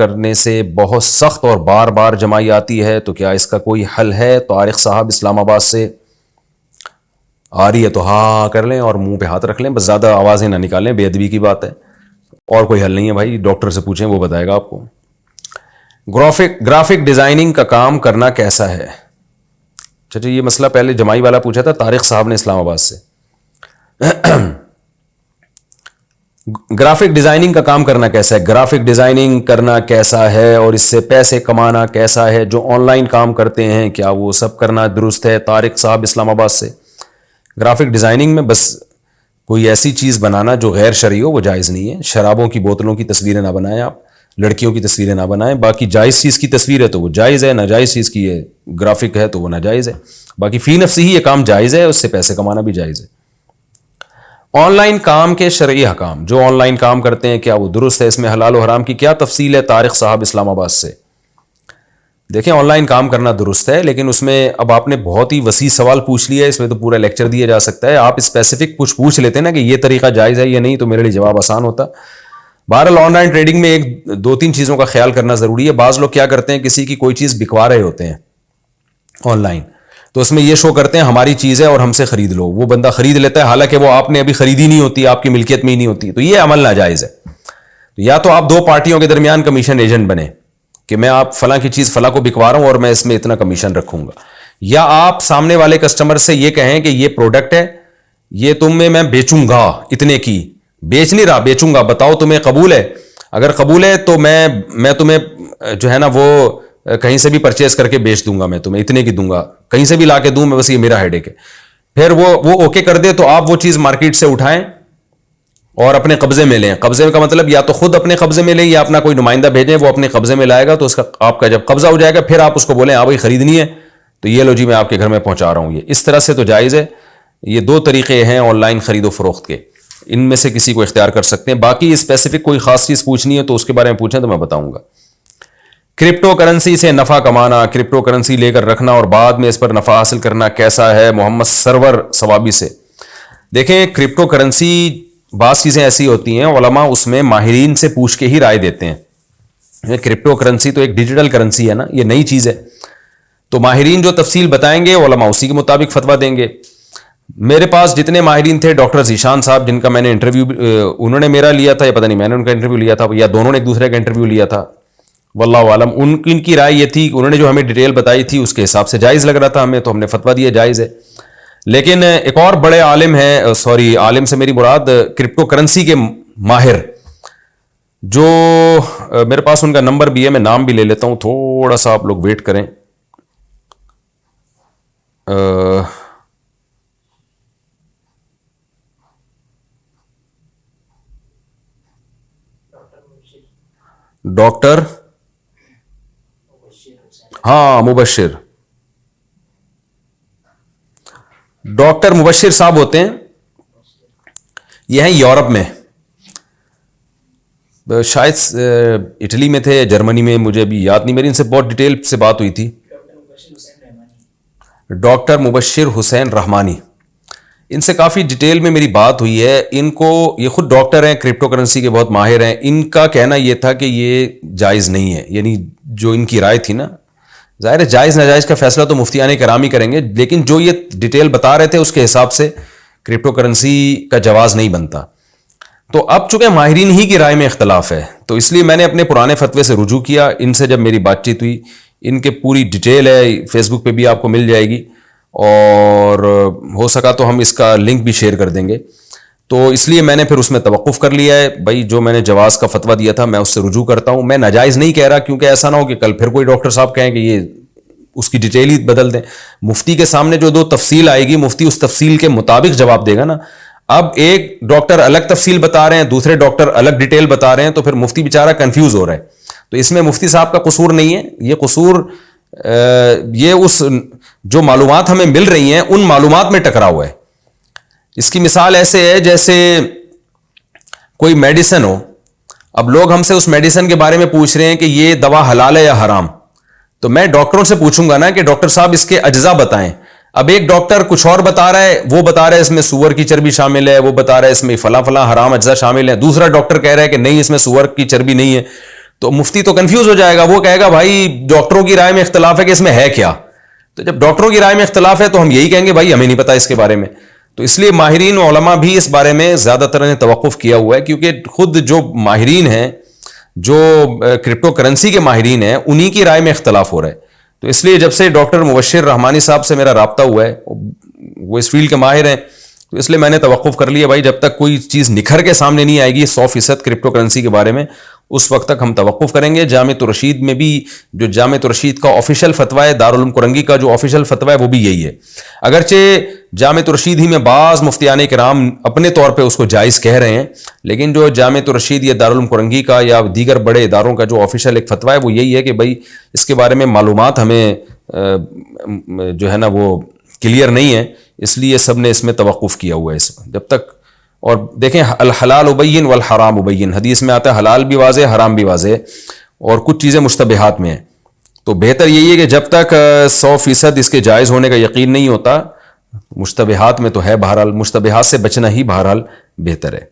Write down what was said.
کرنے سے بہت سخت اور بار بار جمائی آتی ہے، تو کیا اس کا کوئی حل ہے؟ طارق صاحب اسلام آباد سے. آ رہی ہے تو ہاں کر لیں اور منہ پہ ہاتھ رکھ لیں، بس زیادہ آوازیں نہ نکالیں، بے ادبی کی بات ہے. اور کوئی حل نہیں ہے بھائی، ڈاکٹر سے پوچھیں، وہ بتائے گا آپ کو. گرافک ڈیزائننگ کا کام کرنا کیسا ہے؟ اچھا یہ مسئلہ پہلے جمائی والا پوچھا تھا طارق صاحب نے اسلام آباد سے. گرافک ڈیزائننگ کا کام کرنا کیسا ہے؟ گرافک ڈیزائننگ کرنا کیسا ہے اور اس سے پیسے کمانا کیسا ہے؟ جو آن لائن کام کرتے ہیں کیا وہ سب کرنا درست ہے؟ طارق صاحب اسلام آباد سے. گرافک ڈیزائننگ میں بس کوئی ایسی چیز بنانا جو غیر شرعی ہو وہ جائز نہیں ہے. شرابوں کی بوتلوں کی تصویریں نہ بنائیں، آپ لڑکیوں کی تصویریں نہ بنائیں. باقی جائز چیز کی تصویر ہے تو وہ جائز ہے، ناجائز چیز کی ہے گرافک ہے تو وہ ناجائز ہے. باقی فی نفسی ہی یہ کام جائز ہے، اس سے پیسے کمانا بھی جائز ہے. آن لائن کام کے شرعی حکام، جو آن لائن کام کرتے ہیں کیا وہ درست ہے؟ اس میں حلال و حرام کی کیا تفصیل ہے؟ طارق صاحب اسلام آباد سے. دیکھیں آن لائن کام کرنا درست ہے، لیکن اس میں اب آپ نے بہت ہی وسیع سوال پوچھ لیا ہے، اس میں تو پورا لیکچر دیا جا سکتا ہے. آپ اسپیسیفک کچھ پوچھ لیتے نا کہ یہ طریقہ جائز ہے یا نہیں، تو میرے لیے جواب آسان ہوتا. بہرحال آن لائن ٹریڈنگ میں ایک دو تین چیزوں کا خیال کرنا ضروری ہے. بعض لوگ کیا کرتے ہیں، کسی کی کوئی چیز بکوا رہے ہوتے ہیں آن لائن، تو اس میں یہ شو کرتے ہیں ہماری چیز ہے اور ہم سے خرید لو. وہ بندہ خرید لیتا ہے حالانکہ وہ آپ نے ابھی خریدی نہیں ہوتی، آپ کی ملکیت میں ہی نہیں ہوتی. تو یہ عمل ناجائز ہے. یا تو آپ دو پارٹیوں کے درمیان کمیشن ایجنٹ بنے کہ میں آپ فلاں کی چیز فلاں کو بکوا رہا ہوں اور میں اس میں اتنا کمیشن رکھوں گا. یا آپ سامنے والے کسٹمر سے یہ کہیں کہ یہ پروڈکٹ ہے، یہ تم میں بیچوں گا اتنے کی، بیچ نہیں رہا بیچوں گا، بتاؤ تمہیں قبول ہے؟ اگر قبول ہے تو میں تمہیں جو ہے نا وہ کہیں سے بھی پرچیز کر کے بیچ دوں گا، میں تمہیں اتنے کی دوں گا، کہیں سے بھی لا کے دوں میں، بس یہ میرا ہیڈیک ہے. پھر وہ اوکے کر دے تو آپ وہ چیز مارکیٹ سے اٹھائیں اور اپنے قبضے میں لیں. قبضے کا مطلب یا تو خود اپنے قبضے میں لیں یا اپنا کوئی نمائندہ بھیجیں، وہ اپنے قبضے میں لائے گا. تو اس کا آپ کا جب قبضہ ہو جائے گا پھر آپ اس کو بولیں آپ خریدنی ہے تو یہ لو جی میں آپ کے گھر میں پہنچا رہا ہوں. یہ اس طرح سے تو جائز ہے. یہ دو طریقے ہیں آن لائن خرید و فروخت کے، ان میں سے کسی کو اختیار کر سکتے ہیں. باقی اسپیسیفک کوئی خاص چیز پوچھنی ہے تو اس کے بارے میں پوچھیں تو میں بتاؤں گا. کرپٹو کرنسی سے نفع کمانا، کرپٹو کرنسی لے کر رکھنا اور بعد میں اس پر نفع حاصل کرنا کیسا ہے؟ محمد سرور ثوابی سے. دیکھیں کرپٹو کرنسی بعض چیزیں ایسی ہوتی ہیں علماء اس میں ماہرین سے پوچھ کے ہی رائے دیتے ہیں. کرپٹو کرنسی تو ایک ڈیجیٹل کرنسی ہے نا، یہ نئی چیز ہے، تو ماہرین جو تفصیل بتائیں گے علماء اسی کے مطابق فتویٰ دیں گے. میرے پاس جتنے ماہرین تھے، ڈاکٹر ذیشان صاحب جن کا میں نے انٹرویو انہوں نے میرا لیا تھا، یا پتہ نہیں میں نے ان کا انٹرویو لیا تھا یا دونوں نے ایک دوسرے کا انٹرویو لیا تھا، واللہ عالم. ان کی رائے یہ تھی، انہوں نے جو ہمیں ڈیٹیل بتائی تھی اس کے حساب سے جائز لگ رہا تھا ہمیں، تو ہم نے فتویٰ دیا جائز ہے. لیکن ایک اور بڑے عالم ہیں، عالم سے میری مراد کرپٹو کرنسی کے ماہر، جو میرے پاس ان کا نمبر بھی ہے، میں نام بھی لے لیتا ہوں، تھوڑا سا آپ لوگ ویٹ کریں. ڈاکٹر مبشر، ڈاکٹر مبشر صاحب ہوتے ہیں، یہ ہیں یورپ میں، شاید اٹلی میں تھے، جرمنی میں، مجھے ابھی یاد نہیں، میری ان سے بہت ڈیٹیل سے بات ہوئی تھی. ڈاکٹر مبشر حسین رحمانی، ان سے کافی ڈیٹیل میں میری بات ہوئی ہے. ان کو، یہ خود ڈاکٹر ہیں، کرپٹو کرنسی کے بہت ماہر ہیں. ان کا کہنا یہ تھا کہ یہ جائز نہیں ہے، یعنی جو ان کی رائے تھی نا، ظاہر ہے جائز ناجائز کا فیصلہ تو مفتیان کرام ہی کریں گے، لیکن جو یہ ڈیٹیل بتا رہے تھے اس کے حساب سے کرپٹو کرنسی کا جواز نہیں بنتا. تو اب چونکہ ماہرین ہی کی رائے میں اختلاف ہے تو اس لیے میں نے اپنے پرانے فتوے سے رجوع کیا. ان سے جب میری بات چیت ہوئی، ان کے پوری ڈیٹیل ہے، فیس بک پہ بھی آپ کو مل جائے گی، اور ہو سکا تو ہم اس کا لنک بھی شیئر کر دیں گے. تو اس لیے میں نے پھر اس میں توقف کر لیا ہے. بھائی جو میں نے جواز کا فتویٰ دیا تھا میں اس سے رجوع کرتا ہوں، میں ناجائز نہیں کہہ رہا، کیونکہ ایسا نہ ہو کہ کل پھر کوئی ڈاکٹر صاحب کہیں کہ یہ اس کی ڈیٹیل ہی بدل دیں. مفتی کے سامنے جو دو تفصیل آئے گی، مفتی اس تفصیل کے مطابق جواب دے گا نا. اب ایک ڈاکٹر الگ تفصیل بتا رہے ہیں، دوسرے ڈاکٹر الگ ڈیٹیل بتا رہے ہیں، تو پھر مفتی بیچارہ کنفیوز ہو رہا ہے. تو اس میں مفتی صاحب کا قصور نہیں ہے، یہ قصور یہ اس جو معلومات ہمیں مل رہی ہیں ان معلومات میں ٹکراؤ ہوا ہے. اس کی مثال ایسے ہے جیسے کوئی میڈیسن ہو، اب لوگ ہم سے اس میڈیسن کے بارے میں پوچھ رہے ہیں کہ یہ دوا حلال ہے یا حرام، تو میں ڈاکٹروں سے پوچھوں گا نا کہ ڈاکٹر صاحب اس کے اجزاء بتائیں. اب ایک ڈاکٹر کچھ اور بتا رہا ہے، وہ بتا رہا ہے اس میں سور کی چربی شامل ہے، وہ بتا رہا ہے اس میں فلاں فلاں حرام اجزاء شامل ہیں، دوسرا ڈاکٹر کہہ رہا ہے کہ نہیں اس میں سور کی چربی نہیں ہے. تو مفتی تو کنفیوز ہو جائے گا, وہ کہے گا بھائی ڈاکٹروں کی رائے میں اختلاف ہے کہ اس میں ہے کیا. تو جب ڈاکٹروں کی رائے میں اختلاف ہے تو ہم یہی کہیں گے بھائی ہمیں نہیں پتا اس کے بارے میں. تو اس لیے ماہرین علماء بھی اس بارے میں زیادہ تر نے توقف کیا ہوا ہے, کیونکہ خود جو ماہرین ہیں, جو کرپٹو کرنسی کے ماہرین ہیں, انہی کی رائے میں اختلاف ہو رہا ہے. تو اس لیے جب سے ڈاکٹر مبشر رحمانی صاحب سے میرا رابطہ ہوا ہے, وہ اس فیلڈ کے ماہر ہیں, تو اس لیے میں نے توقف کر لیا بھائی جب تک کوئی چیز نکھر کے سامنے نہیں آئے گی 100% کرپٹو کرنسی کے بارے میں, اس وقت تک ہم توقف کریں گے. جامعۃ الرشید میں بھی جو جامعۃ الرشید کا آفیشیل فتویٰ ہے, دارالعلوم کرنگی کا جو آفیشیل فتویٰ ہے وہ بھی یہی ہے. اگرچہ جامعۃ الرشید ہی میں بعض مفتیان کرام اپنے طور پہ اس کو جائز کہہ رہے ہیں, لیکن جو جامعۃ الرشید یا دارالعلوم کرنگی کا یا دیگر بڑے اداروں کا جو آفیشیل ایک فتویٰ ہے وہ یہی ہے کہ بھائی اس کے بارے میں معلومات ہمیں جو ہے نا وہ کلیئر نہیں ہے, اس لیے سب نے اس میں توقف کیا ہوا ہے اس میں جب تک. اور دیکھیں الحلال ابین والحرام ابین, حدیث میں آتا ہے حلال بھی واضح حرام بھی واضح, اور کچھ چیزیں مشتبہات میں ہیں. تو بہتر یہی ہے کہ جب تک 100% اس کے جائز ہونے کا یقین نہیں ہوتا, مشتبہات میں تو ہے, بہرحال مشتبہات سے بچنا ہی بہرحال بہتر ہے.